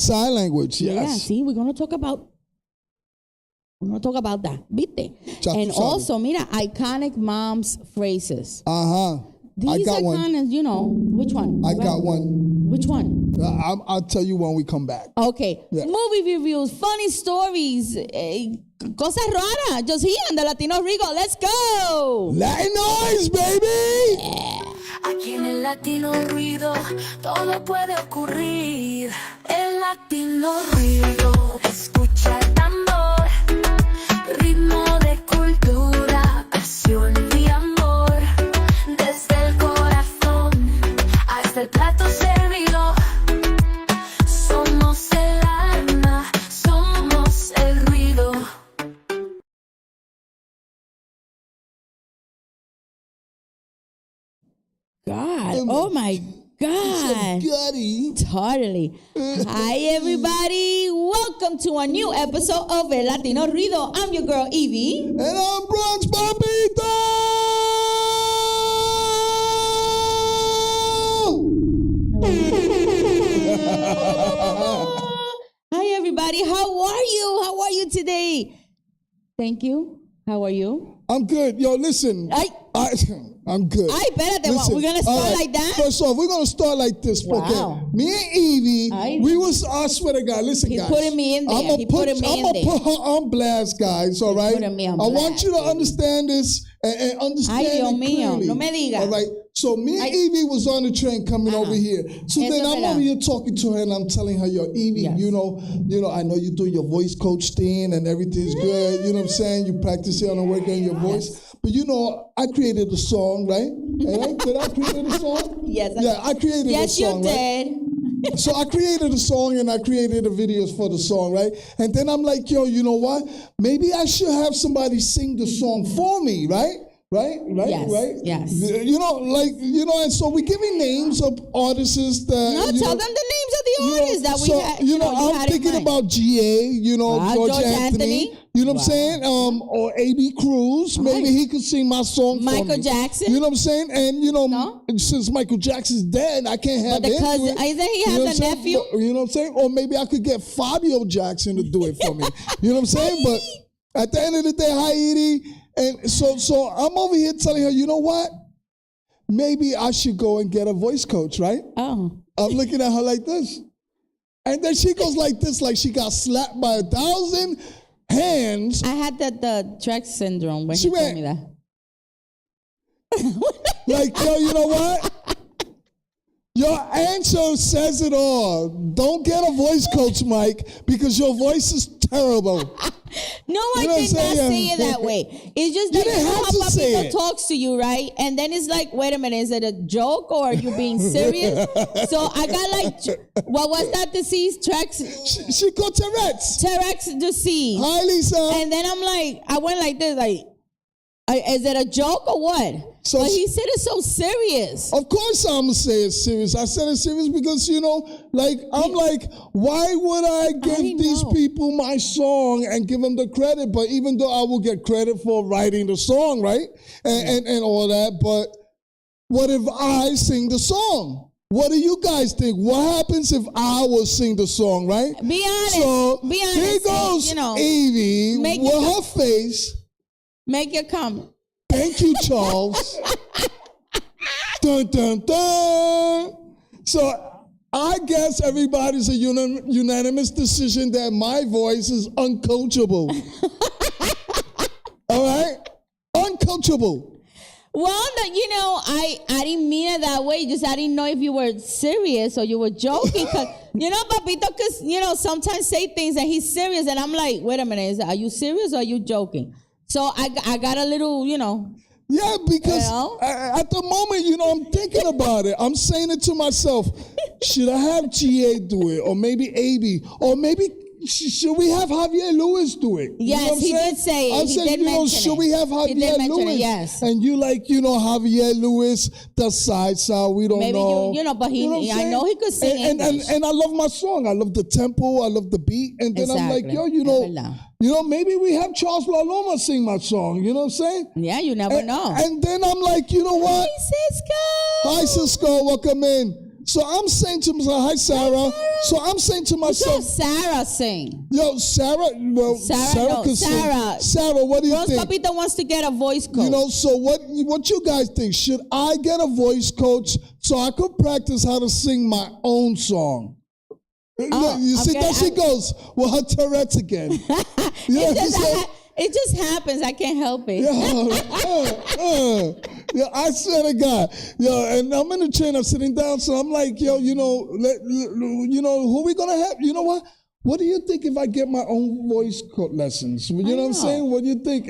sign language, yes. Yeah, see, we're gonna talk about that, ¿viste? Ya And tú sabes. also, mira, iconic moms phrases. These got are one. kind of, which one? I got one. Which one? I'll tell you when we come back. Okay. Yeah. Movie reviews, funny stories, cosas raras. Just here on the Latino Rudio. Let's go. Latin noise, baby. Aquí en el Latino Ruido todo puede ocurrir. El Latino Ruido, escucha el tambor, ritmo de cultura, pasión y amor. Desde el corazón hasta el plato servido. Somos el alma, somos el ruido. God. Oh, my God. Gutty. Totally. Hi, everybody. Welcome to a new episode of El Latino Ruido. I'm your girl, Evie. And I'm Bronx Papito. Hi, everybody. How are you? How are you today? Thank you. How are you? I'm good. Yo, listen. I'm good. Ay, espérate. Listen, We're going to start all right, like that? First off, we're going to start like this. Wow. Okay. Me and Evie, I swear to God, listen, He's guys. putting me in there. I'm going to put her on blast, guys, all right? putting me on I want blast, you to understand this and understand Ay, Dios it mío, clearly. no me diga. All right? So me and Evie was on the train coming over here. So Eso then I'm verá. over here talking to her and I'm telling her, yo, Evie, Yes. you know, I know you do your voice coach thing and everything's good. You know what I'm saying? You practice it on the work on your voice. But you know, I created a song, right? Did I create a song? Yes. Yeah, I created a Yes, song, you right? did. So I created a song and I created the videos for the song, right? And then I'm like, yo, you know what? Maybe I should have somebody sing the song for me, right? Right? Yes. And so we're giving names of artists that. No, tell them the names of the artists that we had. You I'm had in thinking mind. about GA, George Anthony. You know what I'm saying? Or A.B. Cruz. Maybe he could sing my song for Michael me. Jackson. You know what I'm saying? And since Michael Jackson's dead, I can't have But the him do cousin, it. isn't he You know has what a I'm saying? nephew? You know what I'm saying? Or maybe I could get Fabio Jackson to do it for me. You know what I'm saying? But at the end of the day, hi, Edie. And so I'm over here telling her, you know what? Maybe I should go and get a voice coach, right? Oh. I'm looking at her like this. And then she goes like this, like she got slapped by 1,000 hands. I had the Trek syndrome when She he told went- me that. Like, yo, you know what? Your answer says it all. Don't get a voice coach, Mike, because your voice is terrible. No, I You know what did I'm not saying? say it that way. It's just You that didn't have how to say Papito it. talks to you, right? And then it's like, wait a minute, is it a joke or are you being serious? So I got like, what was that disease? She got Tourette's. T-Rex disease. Hi, Lisa. And then I'm like, I went like this, like, is it a joke or what? So but she- he said it's so serious. Of course I'm going to say it's serious. I said it's serious because, I'm like, why would I give these know. people my song and give them the credit? But even though I will get credit for writing the song, right? And all that, but what if I sing the song? What do you guys think? What happens if I will sing the song, right? Be honest. So Be honest. here goes Evie make with it- her face. Make your comment. Thank you, Charles. Dun, dun, dun. So I guess everybody's a unanimous decision that my voice is uncoachable. All right? Uncoachable. Well, I didn't mean it that way. Just I didn't know if you were serious or you were joking. Cause Papito, because sometimes say things and he's serious, and I'm like, wait a minute, are you serious or are you joking? So I got a little, Yeah, because at the moment, I'm thinking about it. I'm saying it to myself. Should I have GA do it? Or maybe AB? Or maybe should we have Javier Lewis do it? Yes, he did say it. I He said, did mention should it. we have He did Javier mention it, Lewis? yes. And you Javier Lewis, the side sound, we don't Maybe know. but You know what I'm I know he could sing and English. I love my song. I love the tempo. I love the beat. And then I'm like, Exactly. maybe we have Charles La Loma sing my song. You know what I'm saying? Yeah, you never know. And then I'm like, you know what? Hey, Cisco. Hi, Cisco. Welcome in. So I'm saying to myself, hi, Sarah. So I'm saying to So myself, Sarah sing. yo, Sarah, well, Sarah could Sarah. sing. Sarah, what do you Bronx think? Papito wants to get a voice coach. You know, so what you guys think? Should I get a voice coach so I could practice how to sing my own song? You see, okay. there she goes with her Tourette's again. Yeah, It just happens. I can't help it. Yeah, I swear to God. Yo, and I'm in the train, I'm sitting down, so I'm like, yo, you know, who we gonna have? You know what? What do you think if I get my own voice lessons? You know what I'm saying? What do you think?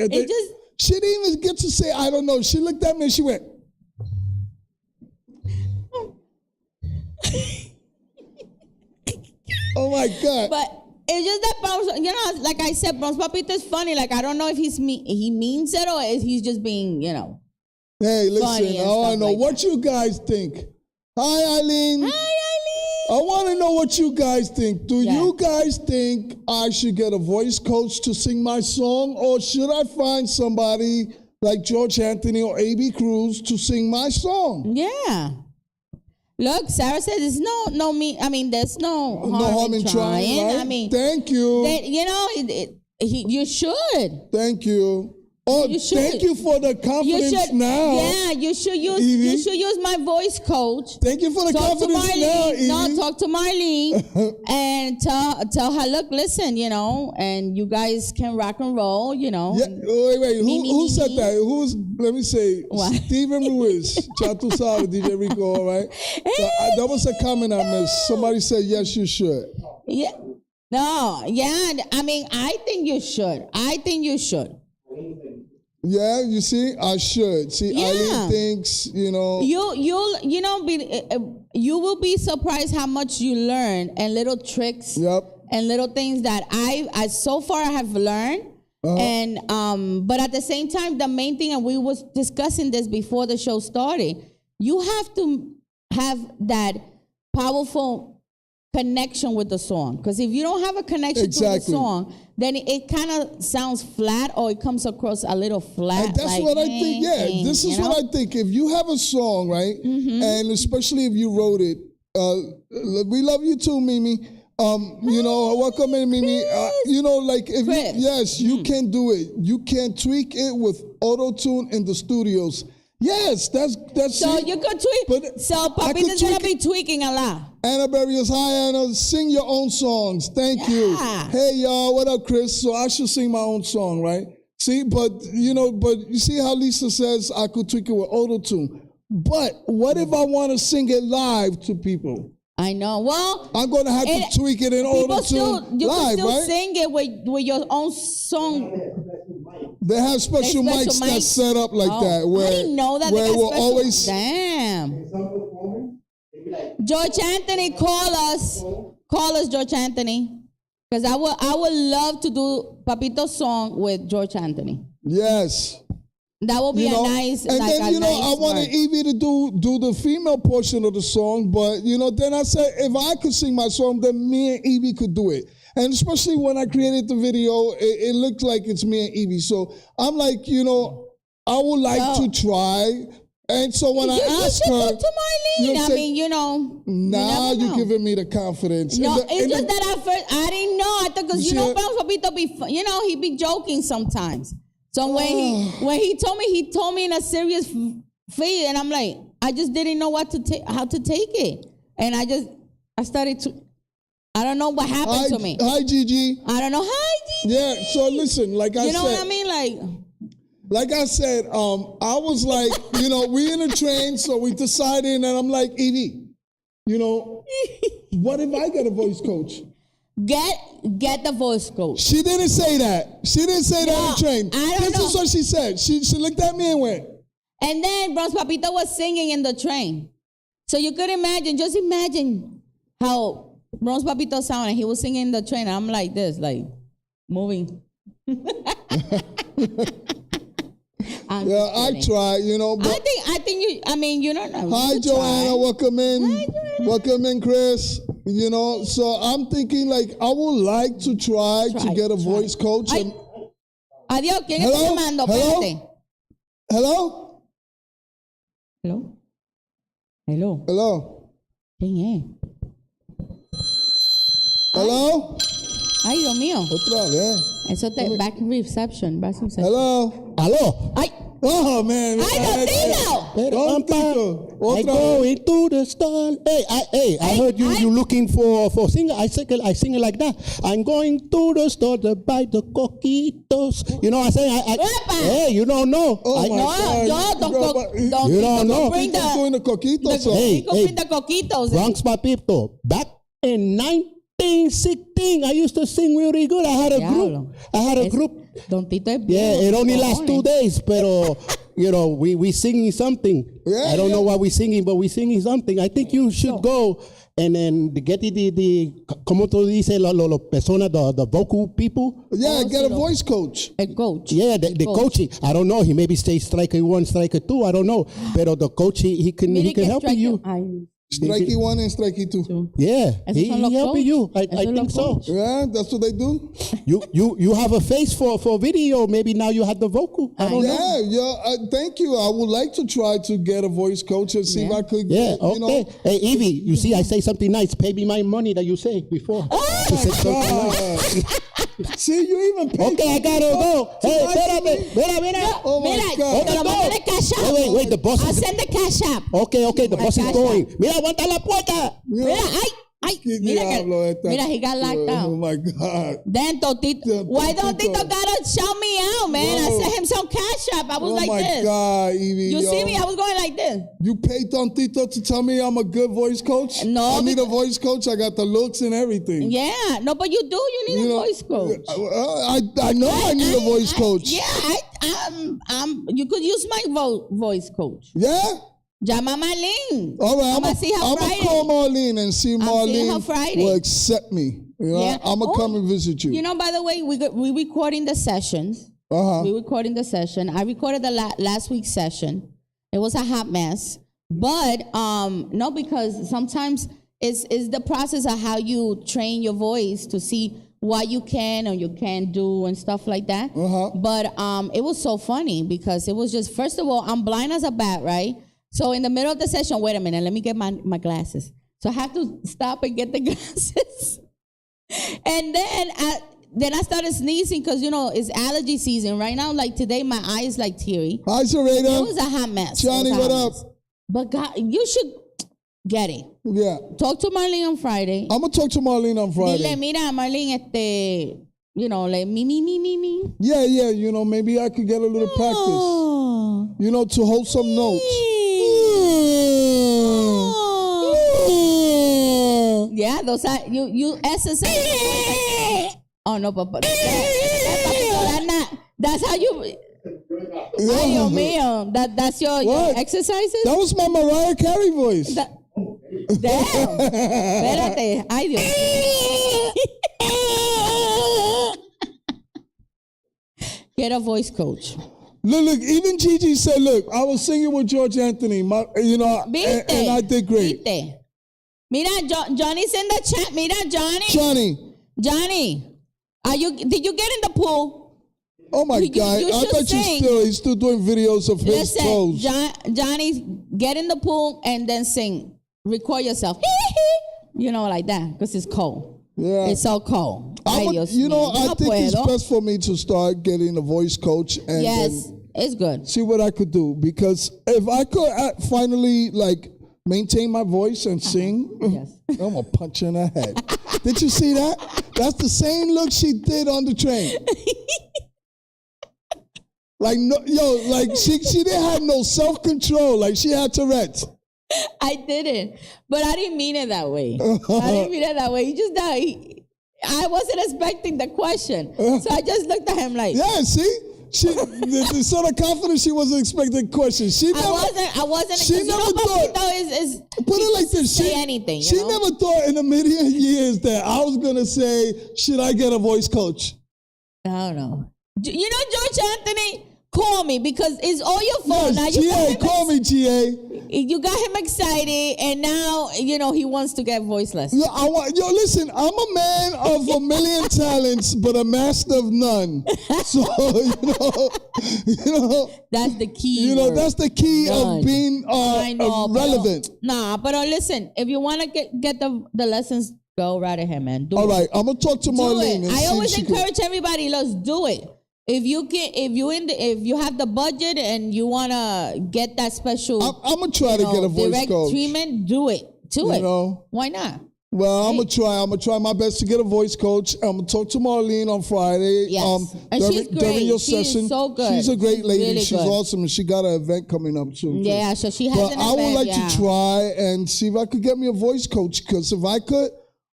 She didn't even get to say, I don't know. She looked at me and she went, oh my God. But it's just that Bronx, you know, like I said, Bronx Papito is funny. Like, I don't know if he means it or if he's just being, you know. Hey, listen, I know like what that. you guys think. Hi, Eileen. Hi, Eileen. I want to know what you guys think. Do you guys think I should get a voice coach to sing my song, or should I find somebody like George Anthony or A.B. Cruz to sing my song? Yeah. Look, Sarah said there's there's no harm in trying. Right? I mean, thank you. You know, you should. Thank you. Oh, You should. thank you for the confidence now. Yeah, you should use Evie. you should use my voice coach. Thank you for the Talk to confidence now, Marlene. Evie. No, talk to Marlene and tell her, look, listen, you know, and you guys can rock and roll, you know. Yeah, wait. Who said that? Let me say, What? Steven Ruiz, Chato Sabe, DJ Rico, all right? So, that was a comment I missed. Somebody said, yes, you should. Yeah. No, yeah. I mean, I think you should. Yeah, you see, I should. See, Yeah. Eileen thinks, you know. You will be surprised how much you learn and little tricks Yep. and little things that I so far have learned. And but at the same time, the main thing, and we was discussing this before the show started, you have to have that powerful connection with the song. Because if you don't have a connection to the song, then it kind of sounds flat, or it comes across a little flat. And that's what I think. Yeah, this is what I think. If you have a song, right, and especially if you wrote it, we love you too, Mimi. You know, welcome in, Mimi. You know, like if you can do it. You can tweak it with auto-tune in the studios. Yes, that's so it. you could tweak. But so Papito's gonna be tweaking a lot. Anna Barrios, hi Anna, sing your own songs. Thank you. Hey y'all, what up, Chris? So I should sing my own song, right? See, but you see how Lisa says I could tweak it with auto-tune. But what if I want to sing it live to people? I know. Well, I'm going to have to tweak it in auto-tune you live, can still right? sing it with your own song. They have special mics that's set up like that. Where, I didn't know that. Where they got we'll special, always. Damn. George Anthony, call us. Call us, George Anthony. Because I would love to do Papito's song with George Anthony. Yes. That would be a nice. And like then, nice I wanted Evie to do the female portion of the song, but, then I said, if I could sing my song, then me and Evie could do it. And especially when I created the video, it looked like it's me and Evie. So I'm like, I would like to try. And so when I asked her, talk to Marlene. Now you're giving me the confidence. No, it's just that at first I didn't know. I thought because Papito he be joking sometimes. So when he told me in a serious feel, and I'm like, I just didn't know how to take it, and I started to. I don't know what happened to me. Hi, Gigi. I don't know. Hi, Gigi. Yeah. So listen, like I said, you know what I mean, like I said, I was like, we in a train, so we decided, and I'm like, Evie, what if I get a voice coach? Get the voice coach. She didn't say that. She didn't say that on the train. This is what she said. She looked at me and went. And then Bronx Papito was singing in the train. So you could just imagine how Bronx Papito sounded. He was singing in the train. I'm like this, like moving. I try, But I think you. I mean, you don't know. Hi, Joanna. Welcome in. Hi, Joanna. Welcome in, Chris. So I'm thinking like I would like to try to get a voice coach. Adiós. ¿Quién está llamando? Espérate. Hello. Hello. Hello. Hello. ¿Quién es? Hello? Ay, Dios mío. Otra vez. Eso te back reception. Hello? Aló. Ay, Oh, man. ay, Don Tito. Don Tito. I Otra go vez. into the store. I heard you looking for singer. I sing it like that. I'm going to the store to buy the coquitos. You know what I'm saying? Epa. Hey, you don't know. Oh, my God. Yo, don't You don't know. bring He's doing the coquito song. Hey, bring the coquitos. Bronx Papito. Back in 1916, I used to sing really good. I had a Diablo. group. Don Tito es Yeah, bien. it only lasts 2 days, pero we singing something. Yeah, I don't yeah. know what we singing, but we singing something. I think you should go and then get the como tú dices, los personas, the vocal people. Yeah, get a voice coach. El coach. Yeah, the coaching. I don't know. He maybe stays striker 1, striker 2. I don't know. Pero the coach, he can help you. Ay, Strikey 1 and strikey 2. Yeah, Esos he son los helping coach. you. I Esos son think los so. coach. Yeah, that's what they do. You have a face for video. Maybe now you have the vocal. I don't know. Yeah, thank you. I would like to try to get a voice coach and see if I could Yeah, get, okay. you know. Hey, Evie, you see, I say something nice. Pay me my money that you say before. You said something nice. See, you even pay. Okay, I gotta go. Hey, espérate. Mira. Oh, my Mira, God. te lo mando de cash app. Wait, the boss I'll is... send the cash app. Okay, the boss is Cash going. app. Mira, aguanta la puerta. Mira, ay, ¿Qué mira, diablo esta? mira, he got locked Oh, out. my God. Then Tito, why don't Tito. Tito gotta shout me out, man? I Whoa. sent him some cash app. I was Oh, like my this. God, Evie. You yo. see me? I was going like this. You paid Don Tito to tell me I'm a good voice coach? No, I need a voice coach. I got the looks and everything. Yeah, no, but you do. You need You a know, voice coach. I know I need a voice coach. Yeah, you could use my voice coach. Yeah? Llama a Marlene. All right, I'ma see her I'm going to Friday. call Marlene and see if I'm seeing her Marlene Friday. will accept me. You know, Yeah. I'm going to come and visit you. You know, by the way, we recording the sessions. Uh-huh. We recording the session. I recorded the last week's session. It was a hot mess. But no, because sometimes it's the process of how you train your voice to see what you can or you can't do and stuff like that. Uh-huh. But it was so funny because it was just, first of all, I'm blind as a bat, right? So in the middle of the session, wait a minute, let me get my glasses. So I have to stop and get the glasses. And then I started sneezing because, it's allergy season. Right now, like today, my eye is like teary. Hi, It Serena. was a hot mess. Johnny, It was a what hot up? mess. But God, you should get it. Yeah. Talk to Marlene on Friday. I'm going to talk to Marlene on Friday. Dile, mira, Marlene, like me. Yeah, maybe I could get a little practice. Oh. To hold some notes. Yeah, those are you exercise. Oh no, but that's how you. Ay, Dios mío, that's your What? exercises. That was my Mariah Carey voice. Damn. Espérate. Ay, Dios. Get a voice coach. Look, even Gigi said, look, I was singing with George Anthony, and I did great. Viste. Mira, Johnny's in the chat. Mira, Johnny. Johnny, did you get in the pool? Oh my God. you I should thought sing. he's still doing videos of his Listen, toes. Johnny, get in the pool and then sing. Record yourself. Like that, because it's cold. Yeah. It's so cold. Ay, Dios mío. I No think it's puedo. best for me to start getting a voice coach and Yes, then it's good. see what I could do. Because if I could finally maintain my voice and sing, Yes. I'm gonna punch her in the head. Did you see that? That's the same look she did on the train. She didn't have no self-control. Like she had Tourette's. I didn't, but I didn't mean it that way. I didn't mean it that way. I wasn't expecting the question, so I just looked at him like. Yeah, see? The sort of confidence she wasn't expecting questions. I wasn't. She never thought. Is Put it like this. Say anything. She never thought in a million years that I was going to say, should I get a voice coach? I don't know. George Anthony call me because it's all your fault. Now Yes, you got GA, him call me, GA. You got him excited, and now he wants to get voice lessons. Listen, I'm a man of a million talents, but a master of none. So That's the key. That's the key None. of being relevant. But listen, if you want to get the lessons, go right ahead, man. Do All it. right, I'm gonna talk to Do Marlene. it. I always encourage everybody, let's do it. If you have the budget and you wanna get that special, I'm gonna try to get a voice direct coach. treatment, do it. Why not? Well, I'm gonna try my best to get a voice coach. I'm gonna talk to Marlene on Friday. Yes. And she's great. During your She's session. so good. She's a great lady. Really She's good. awesome, and she got an event coming up soon. Yeah, so she has But an I would event, like yeah. to try and see if I could get me a voice coach. Because if I could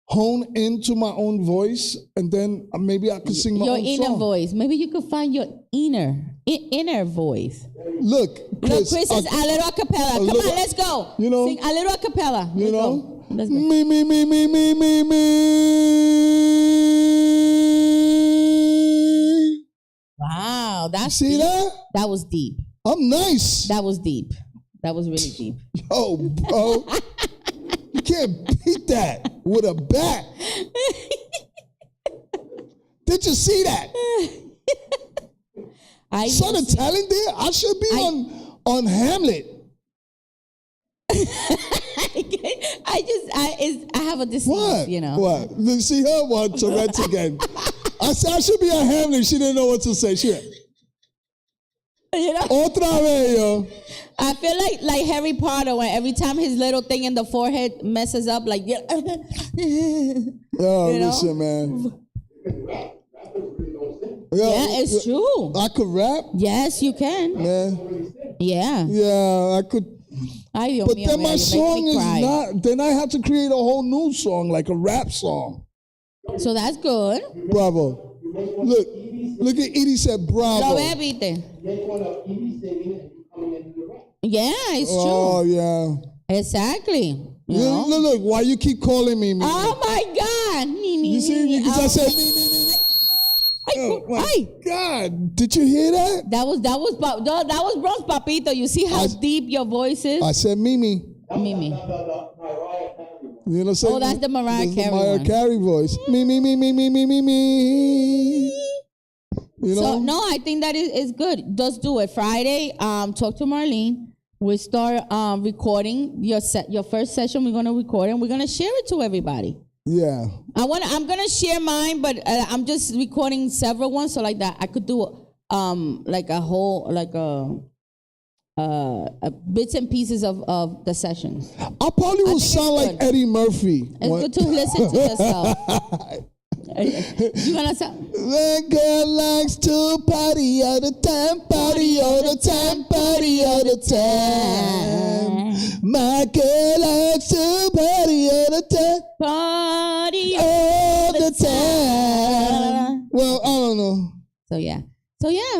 hone into my own voice, and then maybe I could sing my Your own inner song. voice. Maybe you could find your inner voice. Look, Chris is a little acapella. Come on, let's go. Sing a little acapella. Let's go. Let's go. Me. Wow, that's See deep. that? That was deep. I'm nice. That was deep. That was really deep. Oh, bro. You can't beat that with a bat. Did you see that? Son of talent there? I should be on Hamlet. I have a disease, What? What? You see her one Tourette's again. I said I should be on Hamlet. She didn't know what to say. She went, Otra vez, yo. I feel like Harry Potter when every time his little thing in the forehead messes up, like Listen, man. Yeah, it's true. I could rap. Yes, you can. Yeah. Yeah. I could. Ay, Dios But mío, then mira, my you make song me is cry. not. Then I have to create a whole new song, like a rap song. So that's good. Bravo. Look at Edie said bravo. Lo ve, viste. Yeah, it's true. Oh yeah. Exactly. You know? Look, why you keep calling me? Oh my God. You see, because I said me. Oh my God! Did you hear that? That was Bronx Papito. You see how deep your voice is? I said Mimi. Mimi. You know what I'm saying? Oh, that's the Mariah Carey Mariah one. Carey voice. Me. You know? So no, I think that is good. Just do it. Friday, talk to Marlene. We start recording your first session. We're gonna record and we're gonna share it to everybody. Yeah. I'm gonna share mine, but I'm just recording several ones, so like that I could do like a whole bits and pieces of the sessions. I probably will sound like Eddie Murphy. It's good to listen to yourself. You gonna sound? That girl likes to party all the time, party all the time, party all the time. My girl likes to party all the time, Party all the time. Well, I don't know.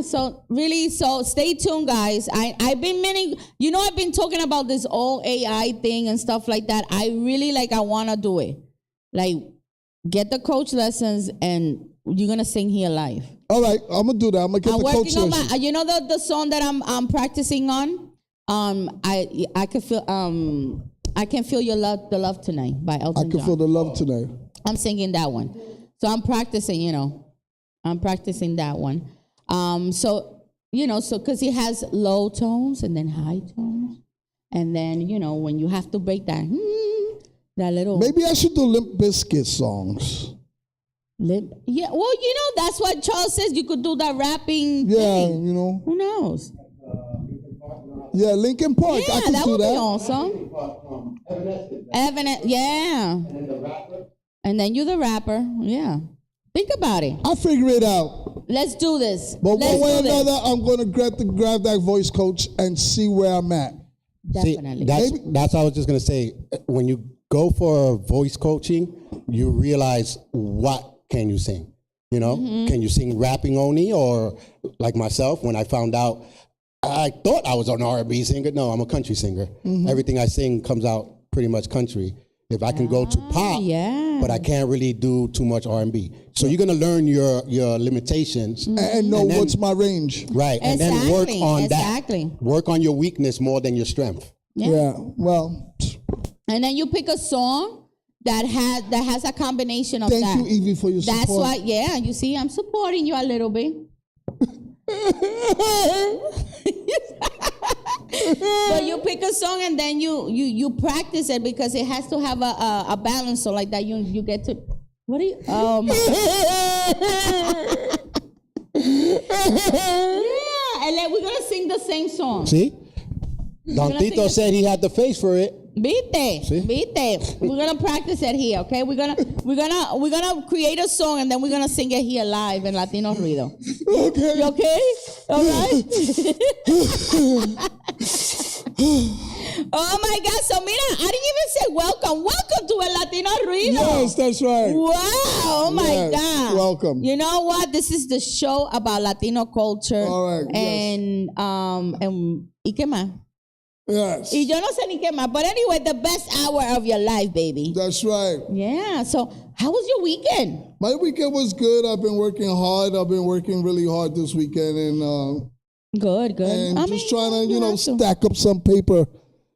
So really, stay tuned, guys. I've been meaning, I've been talking about this all AI thing and stuff like that. I really I want to do it. Like, get the coach lessons and you're going to sing here live. All right, I'm going to do that. I'm going to get the coach on lessons. the song that I'm practicing on? I can feel your love, the love tonight by Elton I can John. feel the love tonight. I'm singing that one. So I'm practicing, I'm practicing that one. So because he has low tones and then high tones. And then, when you have to break that little. Maybe I should do Limp Bizkit songs. Yeah, well, that's what Charles says. You could do that rapping thing. Who knows? Yeah, Linkin Park. Yeah, I could that do would that. be awesome. Evanescence, yeah. And then you're the rapper. Yeah. Think about it. I'll figure it out. Let's do this. But one way or another, I'm going to grab that voice coach and see where I'm at. Definitely. See, that's what I was just going to say. When you go for voice coaching, you realize what can you sing. Can you sing rapping only, or like myself, when I found out, I thought I was an R&B singer. No, I'm a country singer. Everything I sing comes out pretty much country. If I can go to pop, yeah. but I can't really do too much R&B. So you're gonna learn your limitations And know then- what's my range. right, and then work on Exactly. that. Work on your weakness more than your strength. Yeah. Well, And then you pick a song that has a combination of thank that. you, Evie, for your support. That's why, yeah, you see, I'm supporting you a little bit. But you pick a song and then you practice it because it has to have a balance, so like that you get to. What are you? Yeah, and then we're gonna sing the same song. See, Don gonna sing Tito it. said he had the face for it. Vite, See? vite. We're gonna practice it here, okay? We're gonna create a song and then we're gonna sing it here live in Latino Rudio. Okay. You okay? All right. Oh my God! So mira, I didn't even say welcome. Welcome to El Latino Ruido. Yes, that's right. Wow! Oh my Yes, God! welcome. You know what? This is the show about Latino culture. All right, And ¿y qué más? Yes. Y yo no sé ni qué más. But anyway, the best hour of your life, baby. That's right. Yeah. So, how was your weekend? My weekend was good. I've been working hard. I've been working really hard this weekend and Good. just trying to, you have to. stack up some paper.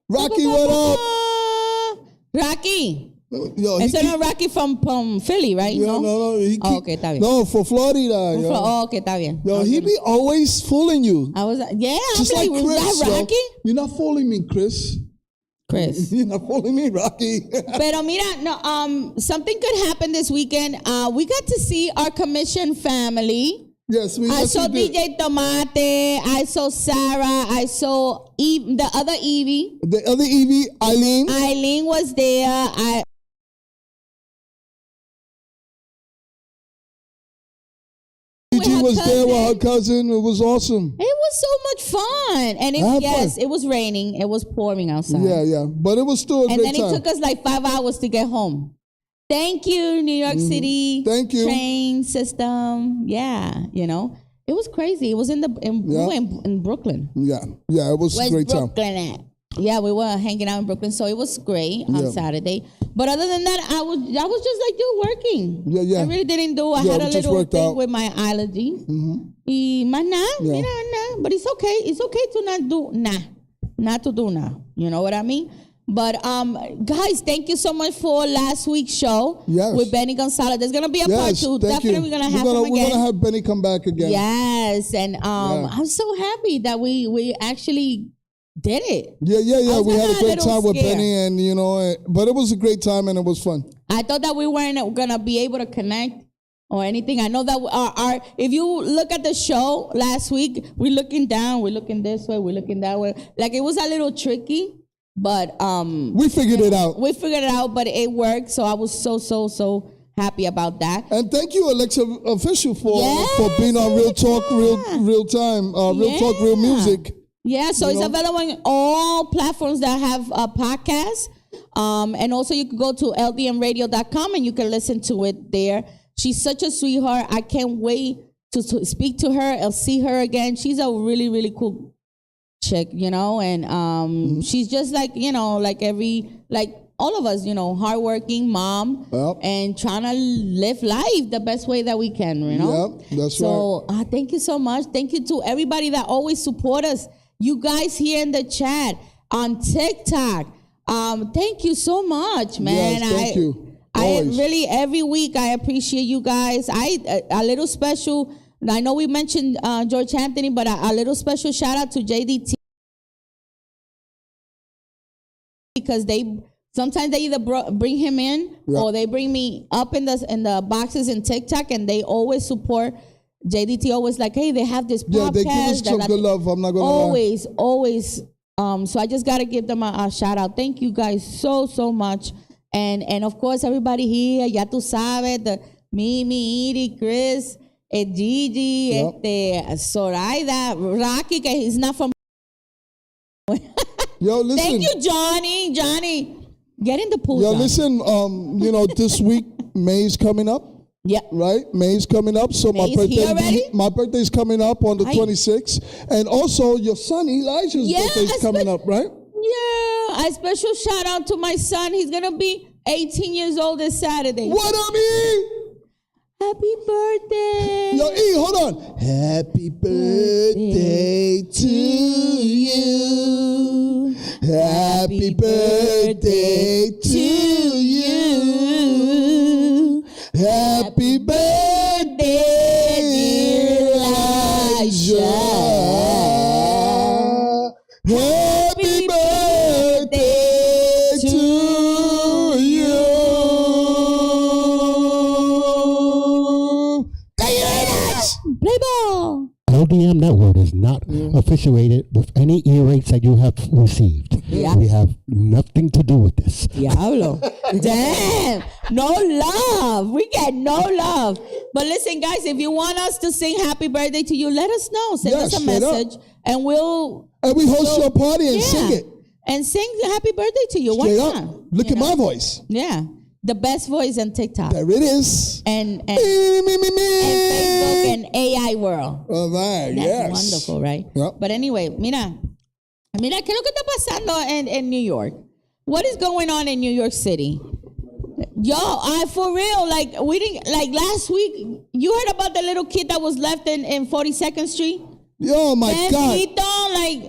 Rocky, what up? Rocky. Yo, he Ese keep- no Rocky from Philly, right? Yeah, no. He Oh, keep- okay, está bien. No, for Florida. Yo, Oh, okay, está bien. yo he be always fooling you. I was, yeah, Just I'm like like, was Chris. that yo. Rocky? You're not fooling me, Chris. Chris. You're not fooling me, Rocky. Pero mira, no, something good happened this weekend. We got to see our commission family. Yes, we I yes, saw we did. DJ Tomate. I saw Sarah. I saw the other Evie. The other Evie, Eileen. Eileen was there. Gigi her was there with her cousin. cousin. It was awesome. It was so much fun. And I had yes, fun. it was raining. It was pouring outside. Yeah. But it was still a And great then time. it took us like 5 hours to get home. Thank you, New York City. Thank you. Train system. Yeah, it was crazy. It was we were in Brooklyn. Yeah, it was a Where's great time. Brooklyn at? Yeah, we were hanging out in Brooklyn, so it was great on Yeah. Saturday. But other than that, I was just like you working. Yeah. I really didn't do. I Yeah, had we a just little worked thing out. with my allergy. Y más nada, Yeah. mira. But it's okay. It's okay to not to do now. You know what I mean? But guys, thank you so much for last week's show Yes. with Benny Gonzalez. There's gonna be a part Yes, two. thank you. Definitely, we're gonna have We're him again. gonna have Benny come back again. Yes, and I'm so happy that we actually did it. Yeah. was We had a kinda great little time with scared. Benny, and but it was a great time and it was fun. I thought that we weren't gonna be able to connect or anything. I know that our if you look at the show last week, we're looking down, we're looking this way, we're looking that way. Like it was a little tricky, but We figured it out. we figured it out. But it worked, so I was so happy about that. And thank you, Alexa Official, for Yes, being on Real Talk, yeah. Real Time, Real Talk, Real Yeah. Music. Yeah, so You it's know? available on all platforms that have a podcast. And also you can go to ldmradio.com and you can listen to it there. She's such a sweetheart. I can't wait to speak to her and see her again. She's a really, really cool chick, and she's just like, like all of us, hardworking mom Yep. and trying to live life the best way that we can, Yep, that's so, thank you so much. Thank you to everybody that always support us. You guys here in the chat, on TikTok. Thank you so much, man. Yes, thank you. I Always. really, every week, I appreciate you guys. A little special, I know we mentioned George Anthony, but a little special shout out to JDT because sometimes they either bring him in or they bring me up in the boxes in TikTok, and they always support. JDT always like, hey, they have this podcast. Yeah, they give us some good love. I'm not gonna lie. Always. So I just gotta give them a shout out. Thank you guys so much, and of course everybody here. Ya tú sabes, the Mimi, Edie, Chris, Gigi, Zoraida, Rocky. Que he's not from. Yo, listen. Thank you, Johnny. Johnny, get in the pool. Yo, Johnny. listen. This week May's coming up. Yeah. Right, May's coming up, so May's here already? my birthday's coming up on the Aye. 26th, and also your son Elijah's Yeah, birthday's coming up, right? Yeah, a special shout out to my son. He's gonna be 18 years old this Saturday. What up, E? Happy birthday. Yo, E, hold on. Happy birthday to you. Happy birthday to you. Happy birthday, Elijah. Happy birthday to you. Play ball. LDM Network is not affiliated with any earaches that you have received. Yeah. We have nothing to do with this. Diablo. Damn. No love. We get no love. But listen, guys, if you want us to sing happy birthday to you, let us know. Send us a straight up. message and we'll. And we host your party and sing it. And sing happy birthday to you. Straight Why up. not? Look You at know? my voice. Yeah. The best voice on TikTok. There it is. And Me, me, me, and me. Facebook and AI world. All right, That's yes. wonderful, right? Yep. But anyway, mira, ¿qué es lo que está pasando en New York? What is going on in New York City? Yo, for real, like we didn't, like last week, you heard about the little kid that was left in 42nd Street? Yo, my God. Bendito, like,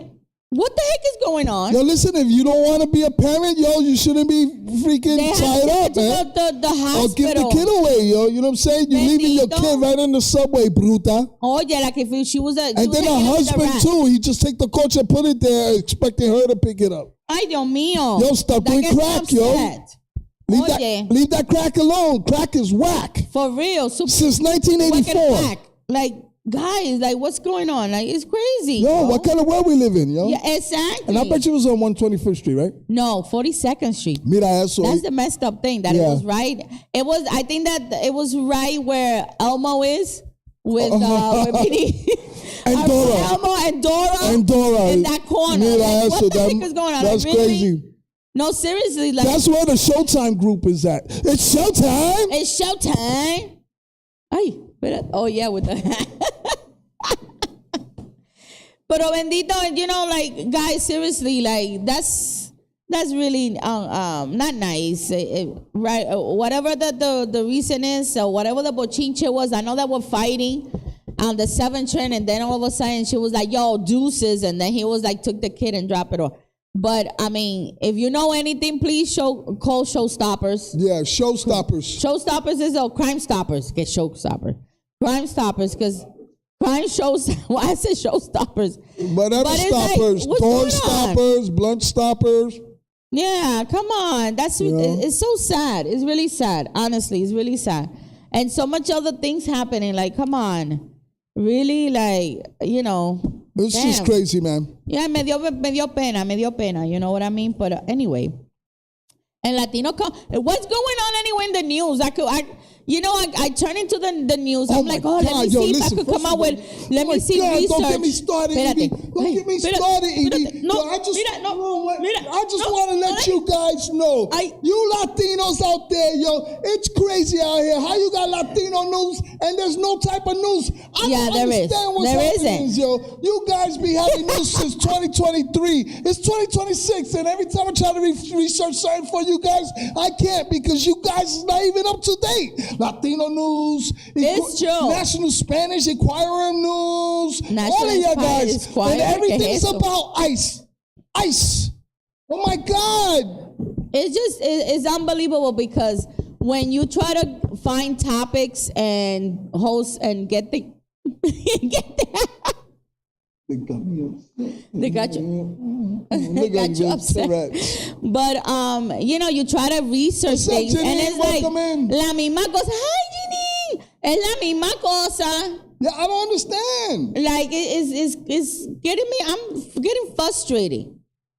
what the heck is going on? Yo, listen, if you don't want to be a parent, yo, you shouldn't be freaking They have tied to up, man. go to the Or hospital. give the kid away, yo. You know what I'm saying? You're leaving your Bendito. kid right in the subway, bruta. Oh, yeah, like if she was a... And then her husband, too. He just take the coach and put it there, expecting her to pick it up. Ay, Dios mío. Yo, stop That doing gets me crack, yo. upset. Oye. Leave that crack alone. Crack is whack. For real. Since Wicked 1984. back. Like, guys, like, what's going on? Like, it's crazy. Yo, what kind of world we live in, yo? Yeah, exactly. And I bet you it was on 125th Street, right? No, 42nd Street. Mira eso. That's the messed up thing, that it Yeah. was right. It was, I think that it was right where Elmo is with Vinny. And Dora. Elmo and Dora. And Dora. In that corner. Mira Like, eso. what the heck is going on? That's Like, really? crazy. No, seriously. Like, That's where the Showtime group is at. It's Showtime. it's showtime. Ay, espera. Oh, yeah, with the... Pero bendito, you know, like, guys, seriously, like, that's really not nice, right? Whatever the reason is, or whatever the bochinche was, I know that we're fighting on the 7th train, and then all of a sudden she was like, yo, deuces, and then he was like, took the kid and dropped it off. But, I mean, if you know anything, please call Showstoppers. Yeah, Showstoppers. Showstoppers is Crime Stoppers. Get Showstopper. Crime Stoppers, because crime shows. Well, I said Showstoppers. Whatever But it's stoppers. like, what's Door going on? stoppers, blunt stoppers. Yeah, come on. It's so sad. It's really sad. Honestly, it's really sad. And so much other things happening. Like, come on. Really, like, you know. It's just damn. crazy, man. Yeah, me dio pena. You know what I mean? But anyway. And Latino, what's going on anyway in the news? I turn into the news. Oh I'm my like, let God, me yo, see if I listen, could first come of out all- with, let me see God, research. don't get me started, Edie. Don't get me started, Edie. No, Yo, I just mira, want to let you guys know, you Latinos out there, yo, it's crazy out here. How you got Latino news and there's no type of news? I don't there is. understand what's There happening, isn't. yo. You guys be having news since 2023. It's 2026, and every time I try to research something for you guys, I can't because you guys is not even up to date. Latino news, It's true. National Spanish Inquirer news, National all of you Spanish guys, Inquirer, and everything's ¿qué es eso? about ICE. ICE. Oh my God. It's unbelievable because when you try to find topics and host and get the they got you upset. But you try to research What's up, things Ginny? and it's like Welcome in. la misma cosa. Hi, Ginny. Es la misma cosa. Yeah, I don't understand. Like it's getting me. I'm getting frustrated.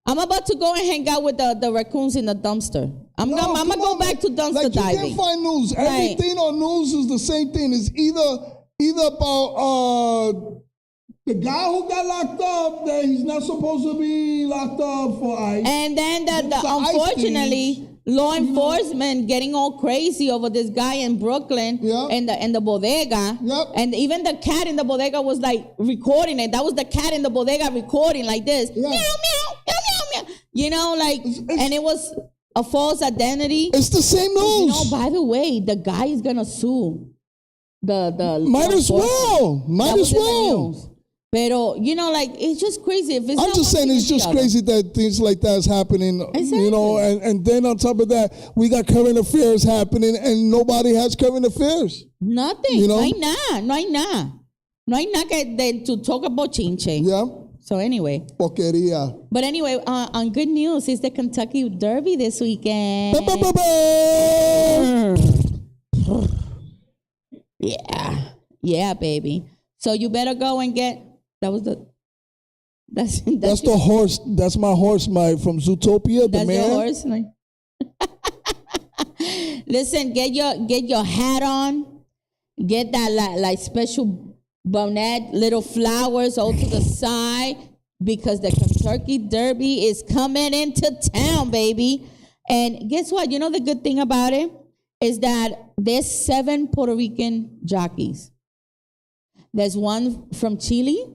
I'm about to go and hang out with the raccoons in the dumpster. I'm gonna go back to dumpster like, diving. You can't find news. Right. Everything on news is the same thing. It's either about the guy who got locked up that he's not supposed to be locked up for ICE. And then The ICE unfortunately, things, law enforcement getting all crazy over this guy in Brooklyn Yeah. in the bodega. Yep. And even the cat in the bodega was like recording it. That was the cat in the bodega recording like this. Yeah. Meow, meow, meow, meow, meow. You know, like, It's- and it was a false identity. It's the same You news. know, by the way, the guy is gonna sue the Might as well. Might That was as in the well. news. Pero, you know, like, it's just crazy. If it's I'm not just one saying thing, it's just the other. crazy that things like that is happening. You know, Exactly. and then on top of that, we got current affairs happening and nobody has current affairs. Nothing. You know? No hay nada. No hay nada. No hay nada to talk about chinche. Yeah. So anyway. Porquería. But anyway, on good news, it's the Kentucky Derby this weekend. Yeah. Yeah, baby. So you better go and get, that's That's the horse. That's my horse, from Zootopia, the That's man. your horse. Listen, get your hat on. Get that like special bonnet, little flowers all to the side, because the Kentucky Derby is coming into town, baby. And guess what? You know the good thing about it is that there's 7 Puerto Rican jockeys. There's 1 from Chile,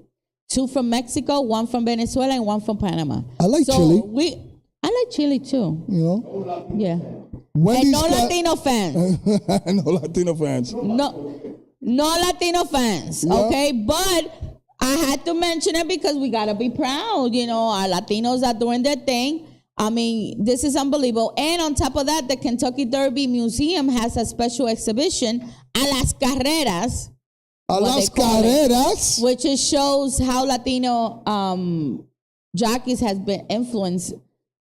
2 from Mexico, 1 from Venezuela, and 1 from Panama. I like Chile. I like Chile too. You know, Yeah. Wendy's And no got- Latino fans. no Latino fans. No Latino fans, Yeah. okay? But I had to mention it because we got to be proud. You know, our Latinos are doing their thing. I mean, this is unbelievable. And on top of that, the Kentucky Derby Museum has a special exhibition, A las Carreras, A what las they call it, carreras. which is shows how Latino jockeys has been influenced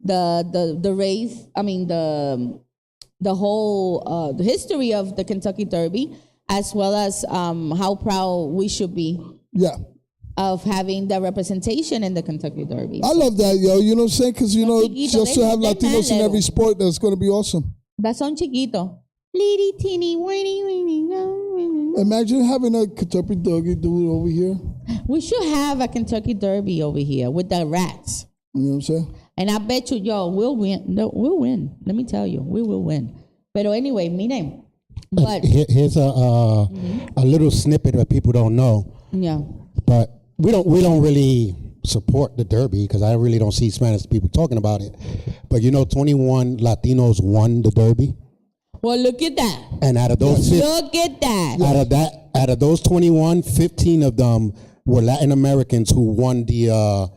the race. I mean, the whole the history of the Kentucky Derby, as well as how proud we should be Yeah. of having the representation in the Kentucky Derby. I love that, yo. You know what I'm saying? Because, you know, Chiquito, just to have they Latinos in mad every little. sport, that's going to be awesome. That's on chiquito. Litty teeny weeny weeny. Imagine having a Kentucky Derby dude over here. We should have a Kentucky Derby over here with the rats. You know what I'm saying? And I bet you, yo, we'll win. No, we'll win. Let me tell you, we will win. Pero anyway, miren. But Here's a little snippet that people don't know, yeah. but we don't really support the Derby because I really don't see Spanish people talking about it. But 21 Latinos won the Derby, Well, look at that. and out of those Look at that. out of those 21, 15 of them were Latin Americans who won the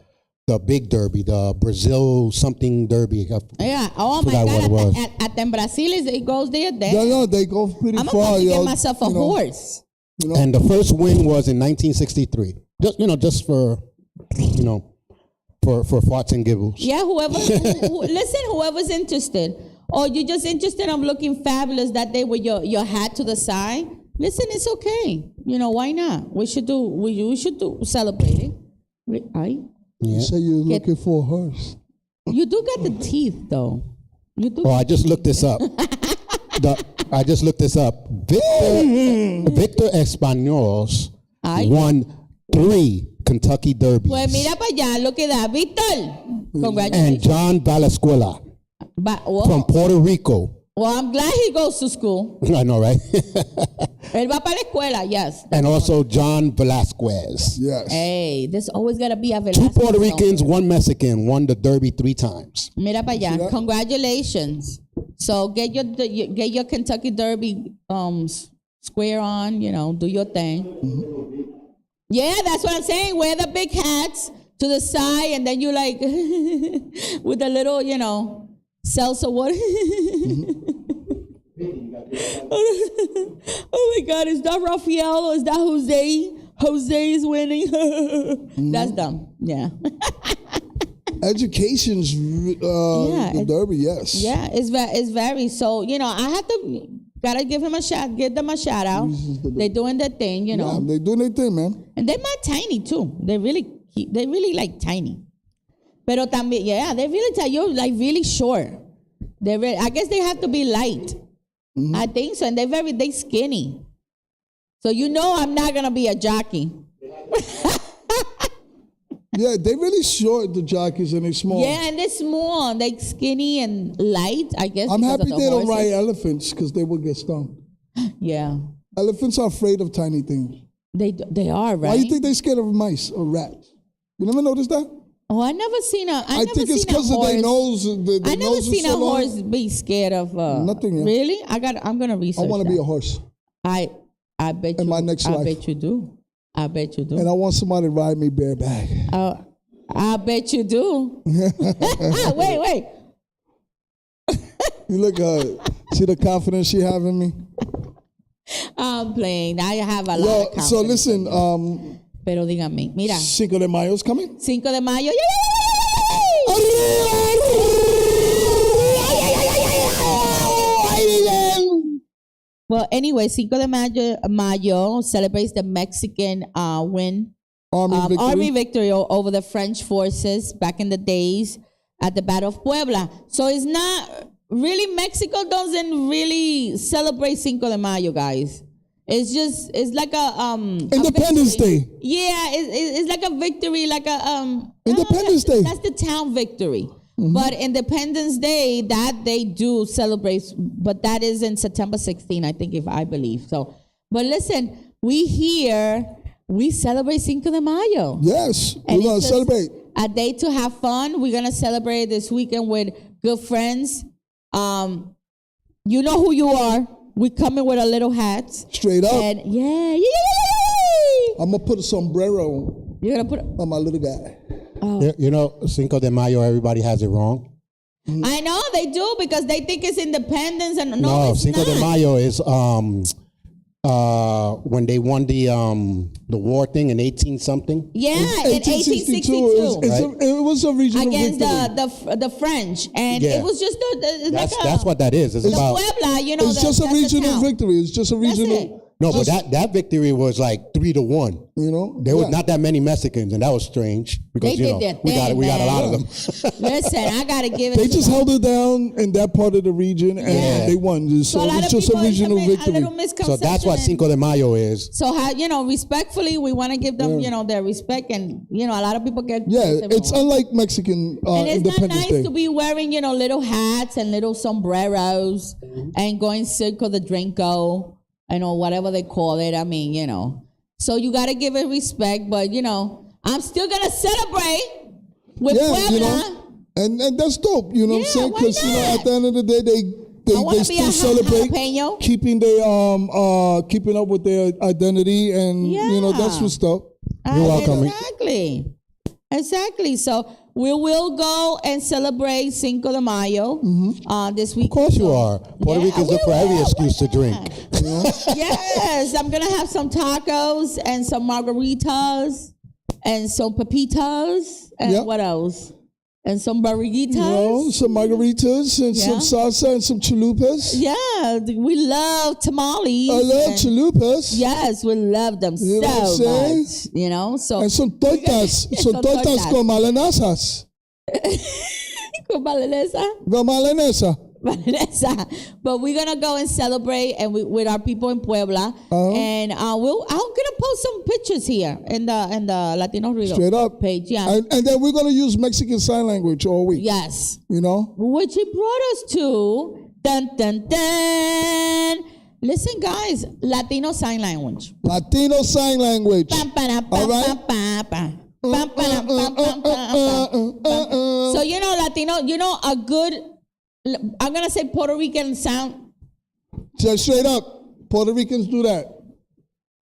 big Derby, the Brazil something Derby. Yeah. Oh my Forgot what it God. was. At Brasil, it goes there. No, they go pretty I'm far, about to yo. get myself a You know, horse. You know? And the first win was in 1963. Just for for farts and giggles. Yeah, listen, whoever's interested, or you're just interested in looking fabulous that day with your hat to the side. Listen, it's okay. Why not? We should celebrate it. You say you're looking for a horse. You do got the teeth, though. You do. Oh, I just looked this up. I just looked this up. Victor Españoles won 3 Kentucky Derbies. Pues mira para allá, lo que da, Víctor. And Congratulations. John Valasquela from Puerto Rico. Well, I'm glad he goes to school. I know, right? Él va para la escuela, yes. And also John Velasquez. Yes. Hey, there's always got to be a 2 Velasquez Puerto song. Ricans, 1 Mexican, won the Derby 3 times. Mira para allá. that? Congratulations. So get your Kentucky Derby square on, do your thing. Mm-hmm. Yeah, that's what I'm saying. Wear the big hats to the side, and then you like with the little, salsa water. Oh my God, is that Rafael or is that Jose? Jose is winning. That's dumb. Yeah. Education's the Derby, yes. Yeah, it's very so. I have to gotta give them a shout out. They're doing their thing, Yeah, they doing their thing, man. and they're not tiny too. They really like tiny. Pero también, yeah, they're really tiny. You're like really short. I guess they have to be light. Mm-hmm. I think so, and they skinny. So I'm not gonna be a jockey. Yeah, they really short, the jockeys, and they small. Yeah, and they're small, they skinny and light. I guess. I'm because happy of they the don't horses. ride elephants because they will get stung. Yeah, Elephants are afraid of tiny things. they are right. Why do you think they're scared of mice or rats? You never noticed that? Oh, I never seen a. I think it's because of their nose. I never nose seen is a so long. horse be scared of. Nothing. Yeah. Really? I'm gonna research. I want to that. be a horse. I bet you. In my next I life. bet you do. I bet you do. And I want somebody to ride me bareback. I bet you do. Wait. You look see the confidence she have in me? I'm playing. I have a lot of confidence. So listen, pero dígame, mira. Cinco de Mayo is coming. 5 de mayo. Well, anyway, 5 de mayo celebrates the Mexican win. Army victory over the French forces back in the days at the Battle of Puebla. So it's not really, Mexico doesn't really celebrate 5 de mayo, guys. It's like a Independence Day. Yeah, it's like a victory, like a Independence Day. That's the town victory. Mm-hmm. But Independence Day, that they do celebrate, but that is in September 16, I think, if I believe. So, but listen, we celebrate 5 de mayo. Yes, we're going to celebrate. A day to have fun. We're going to celebrate this weekend with good friends. You know who you are. We coming with our little hats. Straight up. And yeah. I'm going to put a sombrero You're going to put on my little guy. Oh. You know, Cinco de Mayo, everybody has it wrong. I know they do because they think it's independence and No, it's Cinco not. de Mayo is when they won the war thing in 18 something. Yeah, in 1862. It was a regional Against victory. the French, and Yeah. it was just That's what that is. It's the about Puebla, you know. It's just a that's the regional town. victory. It's just a That's it. regional. no, but that victory was like 3-1. You know, There was not that many Mexicans, and that was strange because They you did know their we thing, got a lot of man. them. Listen, I gotta give it. They to just them. held it down in that part of the region, and Yeah. they won. So a lot it's of just a people regional commit victory. A little So misconception. that's what Cinco de Mayo is. So how respectfully, we want to give them their respect, and a lot of people get It's unlike Mexican and it's not Independence nice Day. to be wearing little hats and little sombreros and going Circo de Drinko and whatever they call it. I mean, so you got to give it respect, but I'm still gonna celebrate with Puebla. And that's dope. You know what I'm saying? why Because not? at the end of the day, I wanna they be still a celebrate jalapeno. keeping their keeping up with their identity, and that's what's up. You're welcome. Exactly. So we will go and celebrate Cinco de Mayo this week. Of course you are. Puerto Ricans look for every excuse to drink. Yes, I'm gonna have some tacos and some margaritas and some papitas and what else? And some barriguitas. Some margaritas and some salsa and some chalupas. Yeah, we love tamales. I love chalupas. Yes, we love them You know what I'm so saying? much. So And some tortas. Some tortas con malanasas. con balanesa. Con malanesa. Vanessa. But we're gonna go and celebrate and with our people in Puebla, and I'm gonna post some pictures here in the Latino Rudio Straight up. page. Yeah, And then we're gonna use Mexican Sign Language all week. yes, Which it brought us to dun dun dun. Listen, guys, Latino Sign Language. Latino Sign Language. Pam, pam, pam, All right. pam, pam, pam. Pam, pam, pam, pam, pam, pam. So Latino, a good. I'm gonna say Puerto Rican sound. Just straight up, Puerto Ricans do that.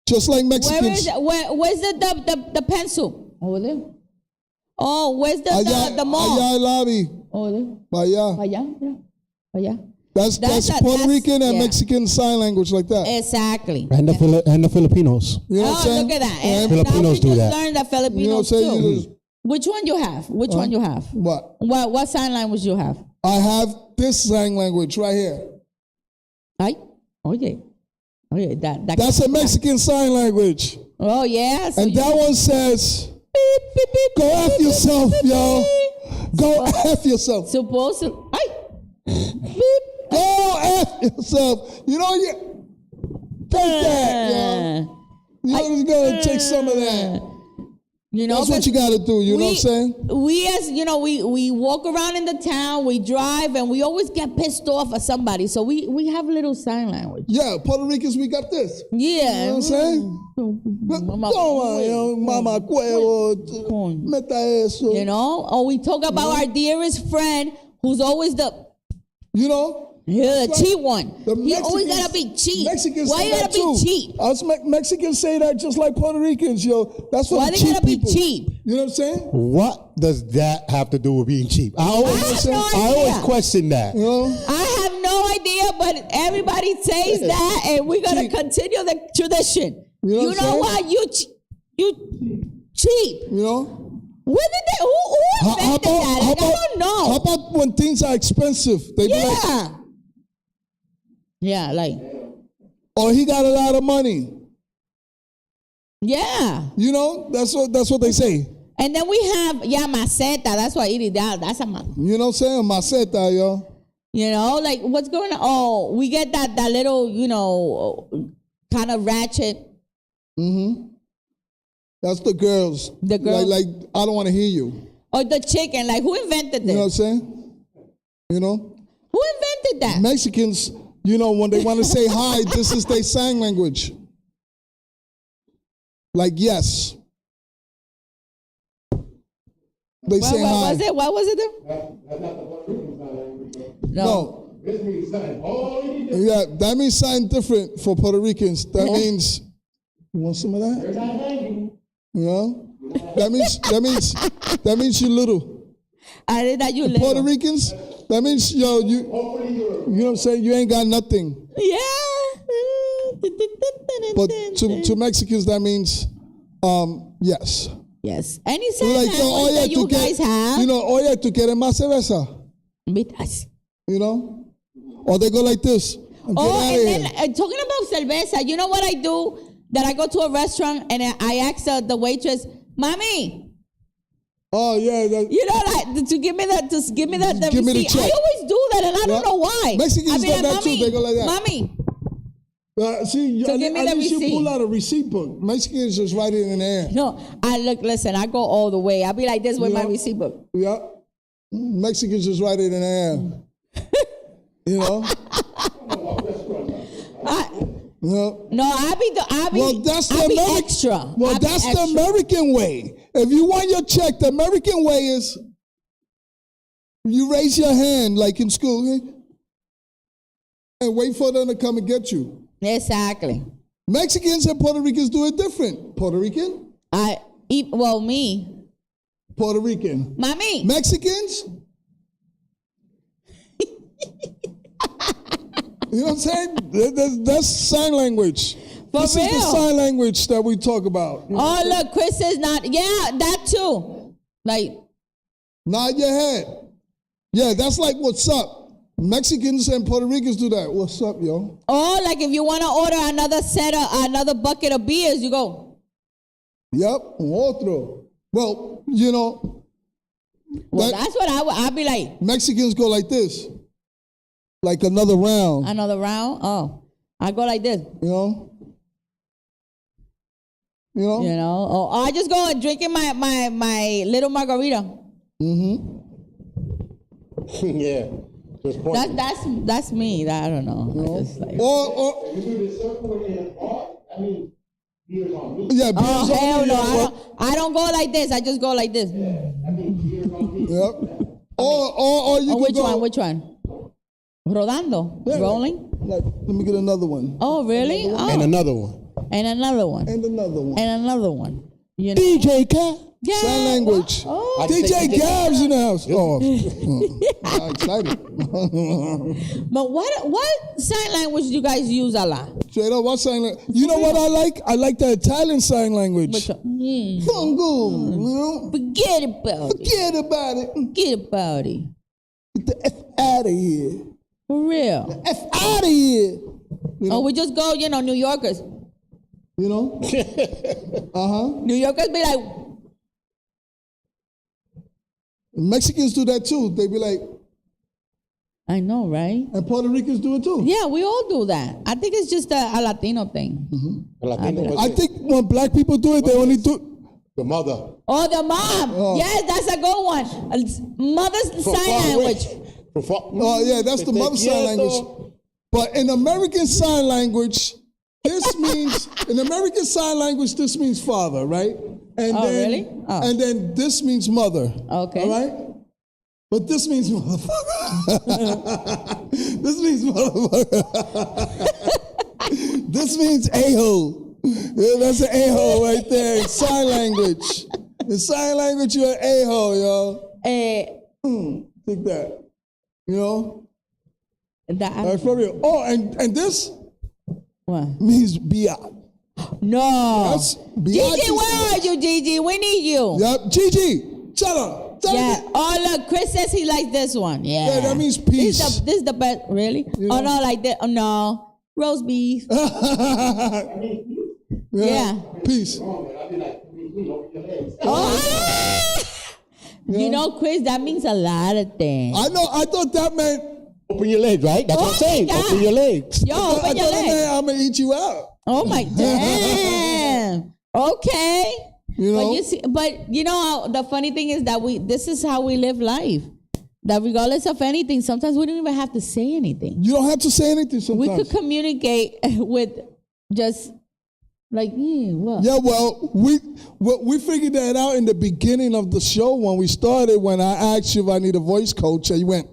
Just like Mexicans. Where's the pencil? Over there. Oh, where's the mall? Allá el lobby. Over there. Allá. Allá. That's Puerto Rican and Mexican Sign Language like that. Exactly. And the Filipinos. You know what I'm saying? Look at that. And Filipinos do that. Learn the Filipinos You know what I'm saying? too. You just- Which one you have? Which one you have? What? What sign language you have? I have this sign language right here. Ay, oye, that. That's a Mexican Sign Language. Oh yeah. So And that one says, go F yourself, yo. Go F yourself. supposed to. Ay. Beep. Go F yourself. You take that, yo. You're going to take some of that. You know, That's what you got to do. You know what I'm saying? We as you know, we walk around in the town, we drive, and we always get pissed off at somebody. So we have a little sign language. Yeah, Puerto Ricans, we got this. Yeah. You know what I'm saying? Mama cuevo, meta eso. You know, or we talk about our dearest friend who's always the the cheap one. You always gotta be cheap. Mexicans Why say you gotta that too. be cheap? Us Mexicans say that just like Puerto Ricans, yo. That's Why what they cheap gotta people. be cheap? You know what I'm saying? What does that have to do with being cheap? I always have no idea. question that. You know? I have no idea, but everybody says that, and we're gonna continue the tradition. You know what? You cheap. You know? Where did they? Who invented that? Like, I don't know. How about when things are expensive? They be like, Yeah, like, oh, he got a lot of money. yeah. You know, that's what they say. And then we have, maceta. That's what it is. That's a You know what I'm saying? Maceta, yo. You know, like, what's going on? Oh, we get that little, kind of ratchet. Mm-hmm. That's the girls. The girls. Like, I don't want to hear you. Or the chicken. Like, who invented this? You know what I'm saying? You know? Who invented that? Mexicans, when they want to say hi, this is their sign language. Like, yes. They say hi. What was it? No. Yeah, that means something different for Puerto Ricans. That means, you want some of that? You know? That means you're little. I did that you little. Puerto Ricans, that means, you know what I'm saying? You ain't got nothing. Yeah. But to Mexicans, that means, yes. Yes. Any sign Like, language that you guys have? Oye, tú quieres más cerveza? You know? Or they go like this. Get Oh, out and of then here. talking about cerveza, you know what I do? That I go to a restaurant and I ask the waitress, "Mami," Oh, yeah. to give me the Give me the receipt. check. I always do that, and I don't know why. Mexicans I be do like, that too. "Mami, They go like that. Mami." See, So at give me the least you receipt. pull out a receipt book. Mexicans just write it in the air. No, listen, I go all the way. I be like this with my know? receipt book. Yeah. Mexicans just write it in the air. You know? No, I be Well, that's the I be Ameri- extra. Well, I be that's the extra. American way. If you want your check, the American way is you raise your hand like in school and wait for them to come and get you. Exactly. Mexicans and Puerto Ricans do it different. Puerto Rican? Me. Puerto Rican. Mami. Mexicans? You know what I'm saying? That's sign language. For This is the real. sign language that we talk about. Oh, look, Chris is not. Yeah, that too. Like, Nod your head. Yeah, that's like what's up. Mexicans and Puerto Ricans do that. What's up, yo? oh, like if you want to order another bucket of beers, you go. Yep, otro. Well, Well, that's what I'd be like. Mexicans go like this. Like another round. Another round. Oh, I go like this. You know? Oh, I just go and drinking my little margarita. Mm-hmm. Yeah. Just point. That's me. I don't know. I just like, Or You do the circle in art? I mean, beers on me. yeah, oh beers hell on no! you. I don't go like this. I just go like this. I mean, beers on me. Yep. Or you Oh, can which go. one? Which one? Rodando, Yeah, rolling. Like, let me get another one. Oh, really? Oh, And another one. and another one, And another one. and another one. You know? DJ Cat. Yeah. Sign language. Oh, DJ Gabs in the house. Oh, I'm excited. but what sign language do you guys use a lot? Straight up, what sign language? You know what I like? I like the Italian sign language. Which one? Fungo, you know? Forget about it. Forget about it. Forget about it. Get the F out of here. For real. F out of here. Oh, we just go, New Yorkers. You know? Uh-huh. New Yorkers be like, Mexicans do that too. They be like, I know, right? and Puerto Ricans do it too. Yeah, we all do that. I think it's just a Latino thing. Latino, I think when black people do it, they only do The mother. Oh, the mom. Oh. Yes, that's a good one. Mother's From sign far away. language. From far, Oh, yeah, that's the Te mother sign quieto. language. But in American Sign Language, this means, in American Sign Language, this means father, right? And Oh, really? Oh. And then this means mother. Okay. All right? But this means motherfucker. This means motherfucker. This means a-hole. Yeah, that's an a-hole right there in sign language. In sign language, you're an a-hole, yo. Take that. You know? All right, for real. Oh, and this What? means biatch. No. That's biatch. Gigi, where are you, Gigi? We need you. Yep, Gigi, shut up. Yeah. Oh, look, Chris says he likes this one. Yeah. Yeah, that means peace. This is the best. Really? Yeah. Oh, no, like that. Oh, no. Roast beef. Yeah. Peace. Oh. You know, Chris, that means a lot of things. I know. I thought that meant. Open your legs, right? That's what I'm saying. Yeah. Open your legs. Yo, I open thought your that legs. meant I'm gonna eat you out. Oh, my, damn. Okay. You know. But you see, the funny thing is that this is how we live life. That regardless of anything, sometimes we don't even have to say anything. You don't have to say anything sometimes. We could communicate with just like, what? Yeah, well, we figured that out in the beginning of the show when we started. When I asked you if I need a voice coach, and you went,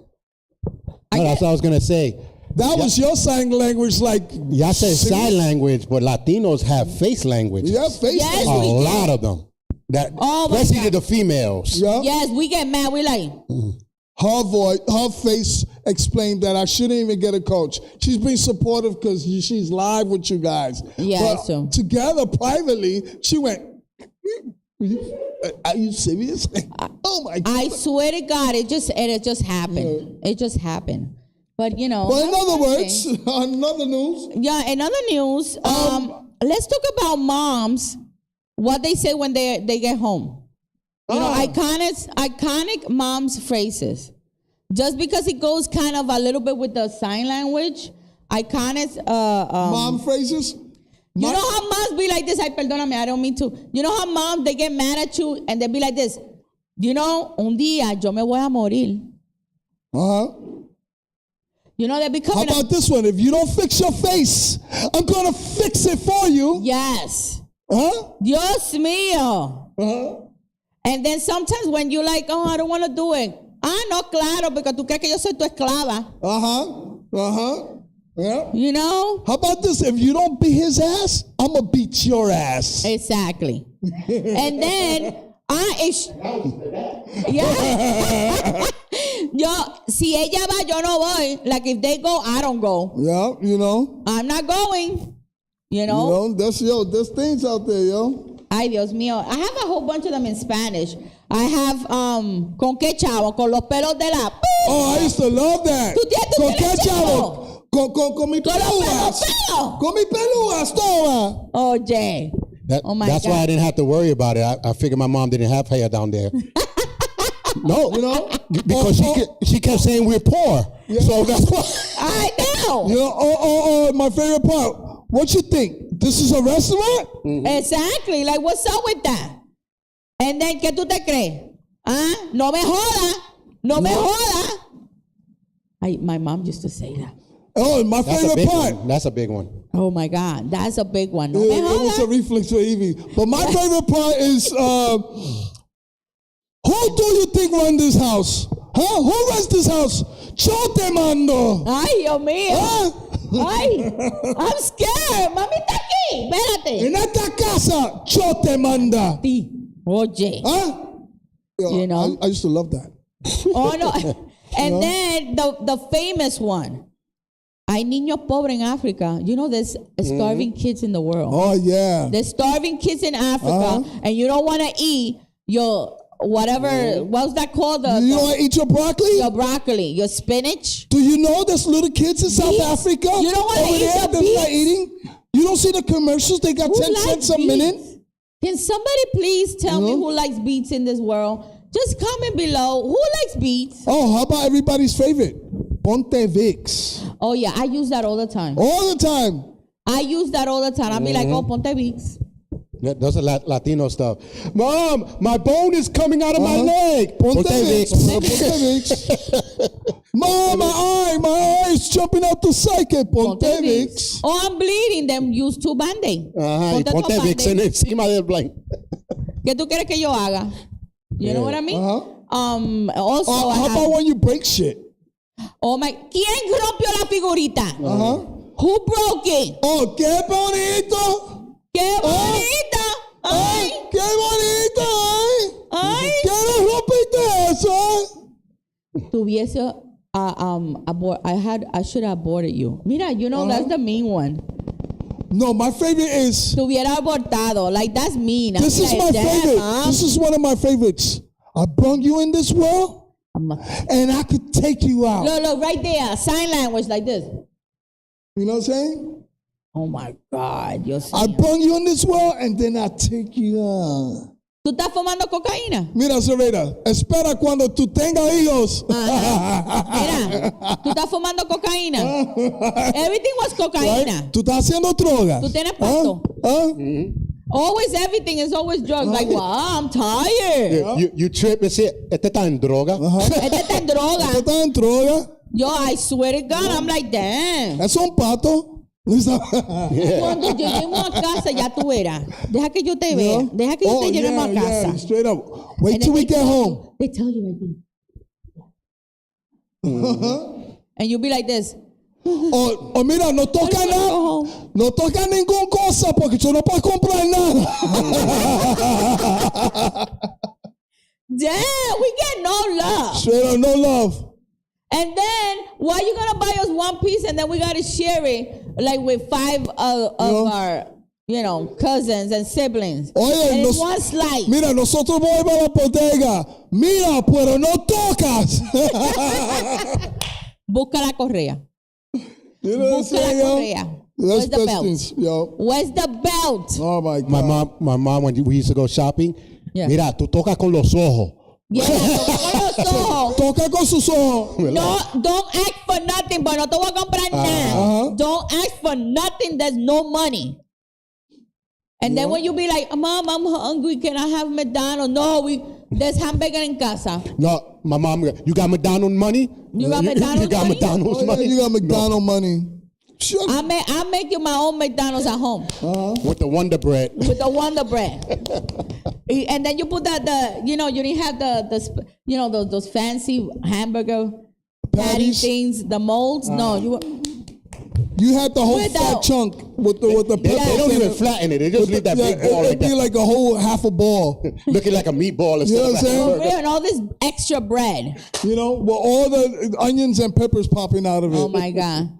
No, that's what I was going to say. "That was your sign language." Like, Y'all said sign language, but Latinos have face language. yeah, face Yes, A language. we lot of them. That, Oh, my especially God. the females. Yeah. Yes, we get mad. We like, Her voice, her face explained that I shouldn't even get a coach. She's been supportive because she's live with you guys. Yeah, But that's true. together privately, she went, "Are you serious?" Oh my God! I swear to God, it just happened. It just happened. But you know. Well, in that's other one words, thing. on other news, Yeah, in other news, let's talk about moms. What they say when they get home. You know, iconic moms phrases. Just because it goes kind of a little bit with the sign language, iconic. mom phrases. You know how moms be like this? Ay, perdóname, I don't mean to. You know how moms, they get mad at you and they be like this. You know, un día yo me voy a morir. You know, they be How coming about this one? If you don't fix your face, I'm gonna fix it for you. Yes. Huh? Dios mío. Uh-huh. And then sometimes when you like, oh, I don't want to do it. Ah, no, claro, porque tú crees que yo soy tu esclava. Yeah. You know? How about this? If you don't beat his ass, I'm gonna beat your ass. Exactly. And then, yeah. Yo, si ella va, yo no voy. Like if they go, I don't go. Yeah, you know. I'm not going. You You know? know, there's things out there, yo. Ay, Dios mío. I have a whole bunch of them in Spanish. I have, ¿con qué chavo? Con los pelos de la... Oh, I used to love that. ¿Tú tienes ¿Con pelo, qué chavo? chavo? Con mis Con los pelúas. pelos. Con mis pelúas, toma. Oye. Oh my That's God. why I didn't have to worry about it. I figured my mom didn't have hair down there. No, You know? because she kept saying we're poor. So that's why. I know. You know, my favorite part. What you think? This is a restaurant? Exactly. Like, what's up with that? And then, ¿qué tú te crees? Ah, no me joda. No me joda. My mom used to say that. Oh, my That's a favorite big part. one. That's a big one. Oh, my God. That's a big one. No It me was a joda. reflex for Evie. But my favorite part is, who do you think run this house? Huh? Who runs this house? Yo te mando. Ay, Dios mío. Huh? Ay, I'm scared. Mami está aquí. Espérate. En esta casa, yo te manda. Sí. Oye. Huh? Yo, You know? I used to love that. Oh, no. And then the famous one. Hay niños pobres in Africa. You know, there's starving kids in the world. Oh, yeah. There's starving kids in Africa, and you don't want to eat your whatever. What's that called? You know I eat your broccoli? Your broccoli, your spinach. Do you know there's little kids in South Beets? Africa You don't wanna over eat there the that's not beets? eating? You don't see the commercials? They got Who 10 likes cents a beets? minute. Can somebody please tell me No. who likes beets in this world? Just comment below. Who likes beets? Oh, how about everybody's favorite? Ponte Vicks. Oh yeah, I use that all the time. All the time. I use that all the time. I'll be like, oh, ponte Vicks. Those are Latino stuff. Mom, my bone is coming out of my leg. Ponte Vicks. Mom, my eye is jumping out the socket. Ponte Vicks. Oh, I'm bleeding. Then use two Band-Aid. Ajá, y ponte Vicks encima del blank. ¿Qué tú quieres que yo haga? You know what I mean? Also, How about when you break shit? Oh my, ¿quién rompió la figurita? Who broke it? Oh, qué bonito. ¡Qué bonita! ¡Ay! ¡Qué bonito! ¡Ay! ¿Qué no rompiste eso? Tuviese I should have aborted you. Mira, you know that's the mean one. No, my favorite is. Tuviera abortado. Like that's mean. This is my favorite. Mom. This is one of my favorites. I brung you in this world, and I could take you out. Look, right there. Sign language like this. You know what I'm saying? Oh my God, Dios I mío. bring you in this world and then I take you out. ¿Tú estás fumando cocaína? Mira, Zoreta, espera cuando tú tengas hijos. Mira, tú estás fumando cocaína. Everything was cocaína. Right? Tú estás haciendo drogas. Tú tienes pasto. Always everything is always drugs. Like, wow, I'm tired. You trip and say, este está en droga. Este está en droga. Tú estás en droga. Yo, I swear to God, I'm like, damn. Es un pato. Cuando lleguemos a casa, ya tú verás. Deja que yo te vea. Deja que yo te lleguemos a casa. Yeah, straight up. Wait And till then we get home. They tell you right there. And you be like this. O mira, no toca nada. No toca ninguna cosa porque yo no puedo comprar nada. Damn, we get no love. Straight up, no love. And then, why you gonna buy us one piece and then we gotta share it like with five of our, cousins and siblings? Oye, and it's one slice. Mira, nosotros vamos a la bodega. Mira, pero no tocas. Busca la correa. You know what I'm Busca la saying, yo? correa. That's Where's the best belt? things, yo. Where's the belt? Oh my God. My mom, when we used to go shopping, Yeah. mira, tú tocas con los ojos. Yeah, toca los ojos. Toca con sus ojos. No, don't ask for nothing, but no te voy a comprar nada. Don't ask for nothing. There's no money. And then when you be like, Mom, I'm hungry. Can I have McDonald's? No, there's hamburger in casa. No, my mom, you got McDonald's money? You got McDonald's You got money? McDonald's Oh, yeah, money? you got McDonald's money. Sure. I make you my own McDonald's at home With the Wonder Bread. with the Wonder Bread. And then you put you didn't have those fancy hamburger patty Patties? things, the molds. No, You had the whole Without- fat chunk with the They peppers don't in even it. flatten it. They just leave that big ball It'd like be that. like a whole half a ball. Looking like a meatball instead You know of what I'm a saying? hamburger. and all this extra bread. With all the onions and peppers popping out of it. Oh my God.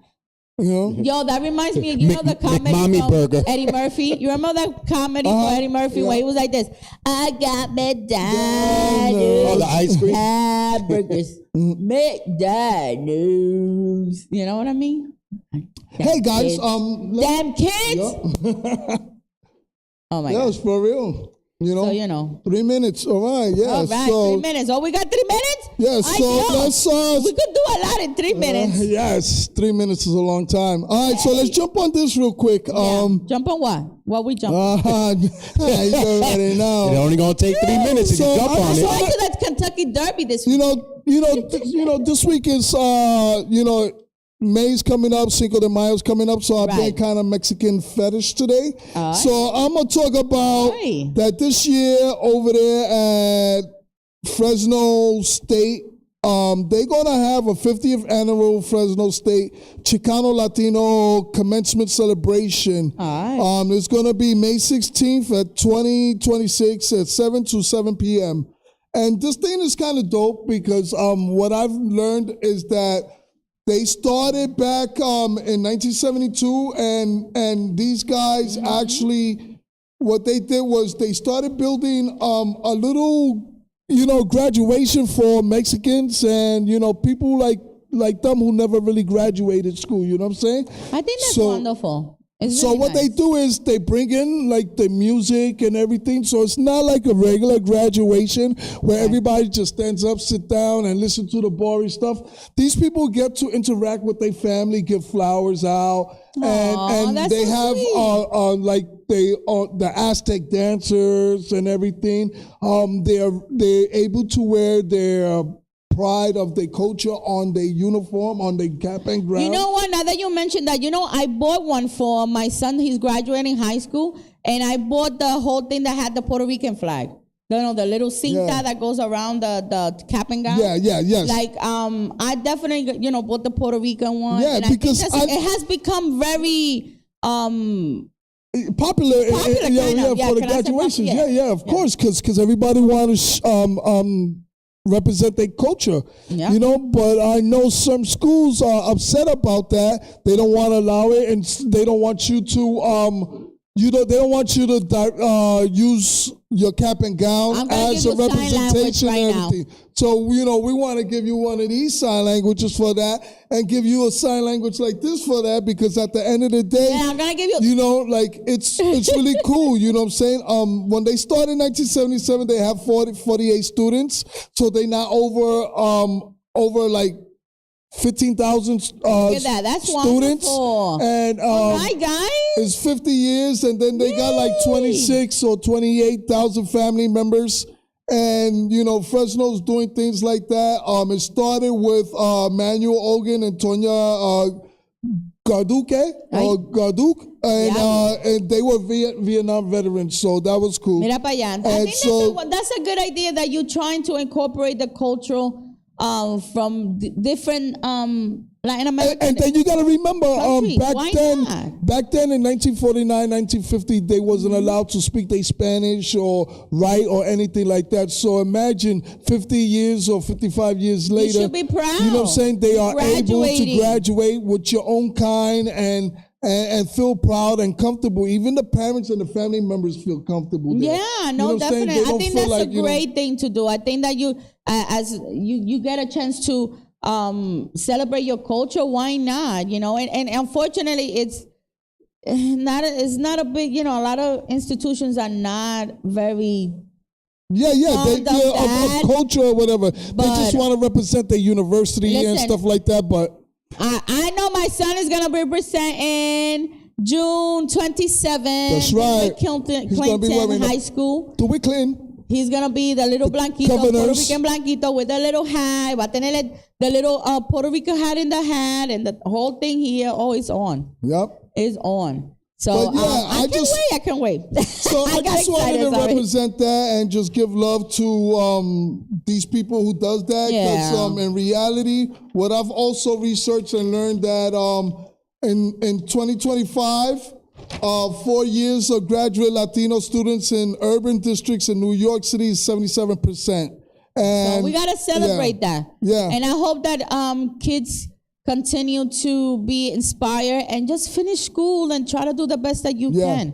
You know? Yo, that reminds me, the comedy McMommy from burger. Eddie Murphy? You remember that comedy from Eddie Murphy where he was like this? I got McDonald's. Oh, the ice cream? Hamburgers. McDonald's. You know what I mean? Hey guys, Damn kids. Oh my God. yes, for real. So, 3 minutes. All right, yeah. All right, so, 3 minutes. Oh, we got 3 minutes? yeah, so let's We could do a lot in 3 minutes. yes, 3 minutes is a long time. All right, so let's jump on this real quick. Jump on what? What we jump on? You already know. It's only going to take 3 minutes if you So jump I on just it. Going to the Kentucky Derby this week. This week is May's coming up, Cinco de Mayo's coming up, so I've been Right. kind of Mexican fetish today. All right. So I'm gonna talk about Right. that this year over there at Fresno State. They're gonna have a 50th annual Fresno State Chicano Latino commencement celebration. All right. It's gonna be May 16th at 2026 at 7 to 7 p.m. And this thing is kind of dope because what I've learned is that they started back in 1972, and these guys actually, what they did was they started building a little, graduation for Mexicans and people like them who never really graduated school. You know what I'm saying? I think that's So- wonderful. It's So really what they nice. do is they bring in like the music and everything. So it's not like a regular graduation where everybody just stands up, sit down, and listen to the boring stuff. These people get to interact with their family, give flowers out, and that's they so have sweet. like the Aztec dancers and everything. They're able to wear their pride of their culture on their uniform, on their cap and gown. You know what? Now that you mentioned that, I bought one for my son. He's graduating high school, and I bought the whole thing that had the Puerto Rican flag. The little cinta that goes around the cap and gown. Yes. Like, I definitely, bought the Puerto Rican one. Yeah, and because I think it has become very, popular kind of, for the can I say graduations. popular? Of course, because everybody wants represent their culture, but I know some schools are upset about that. They don't want to allow it, and they don't want you to they don't want you to use your cap and gown as a representation and everything. So, we want to give you one of these sign languages for that and give you a sign language like this for that, because at the end of the day, I'm going to give you... it's really cool, you know what I'm saying? When they started in 1977, they have 48 students. So they now over like 15,000 Look at that. That's students. wonderful. And hi, guys. it's 50 years, and then they got like 26 or 28,000 family members. And, Fresno's doing things like that. It started with Manuel Ogan and Tonya Garduk, and they were Vietnam veterans, so that was cool. Mira para allá. I think that's a good idea that you're trying to incorporate the cultural from different Latin American. And then you got to remember, back Why then in 1949, 1950, they wasn't allowed to speak their Spanish or write or anything like that. So imagine 50 years or 55 years later. You should be proud. You know what I'm saying? They are able to graduate with your own kind and feel proud and comfortable. Even the parents and the family members feel comfortable there. Yeah, no, definitely. I think that's a great thing to do. I think that you get a chance to celebrate your culture. Why not? And unfortunately, it's not a big. A lot of institutions are not very. Of culture or whatever. They just want to represent their university and stuff like that, but. I know my son is going to be representing June 27th. That's right. Clinton High School. DeWitt Clinton. He's going to be the little blanquito, Puerto Rican blanquito with the little hat. Va a tener the little Puerto Rican hat in the hat, and the whole thing here. Oh, it's on. Yep. It's on. So I can't wait. So I just wanted to represent that and just give love to these people who does that. Because in reality, what I've also researched and learned that in 2025, 4 years of graduate Latino students in urban districts in New York City is 77%. And so we got to celebrate that. Yeah. And I hope that kids continue to be inspired and just finish school and try to do the best that you can.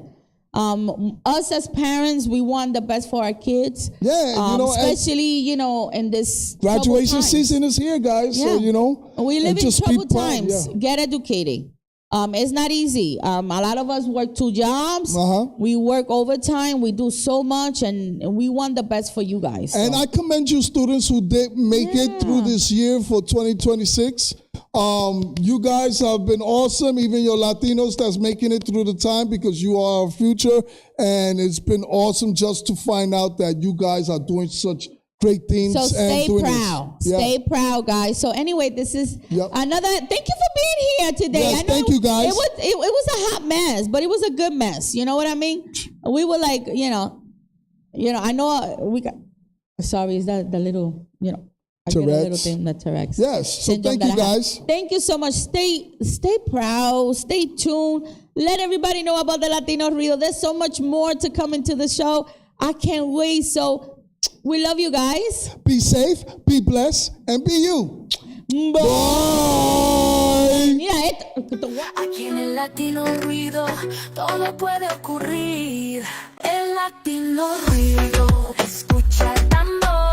Us as parents, we want the best for our kids. Yeah, especially in this graduation season is here, guys. Yeah. So we live in troubled times. Yeah. Get educated. It's not easy. A lot of us work 2 jobs. We work overtime. We do so much, and we want the best for you guys. So. And I commend you students who did make it through this year for 2026. You guys have been awesome, even your Latinos that's making it through the time, because you are our future. And it's been awesome just to find out that you guys are doing such great things. So stay proud. Stay proud, guys. So anyway, this is another. Thank you for being here today. Yes, I know thank you, guys. It was a hot mess, but it was a good mess. You know what I mean? We were like, I know we got. Sorry, is that the little, I get a little thing, the T-Rex. Yes. So thank you, guys. Thank you so much. Stay proud. Stay tuned. Let everybody know about the Latino Rudio. There's so much more to come into the show. I can't wait. So we love you guys. Be safe, be blessed, and be you. Bye. Mira, aquí en el Latino Ruido todo puede ocurrir. El Latino Ruido, escucha el tambor.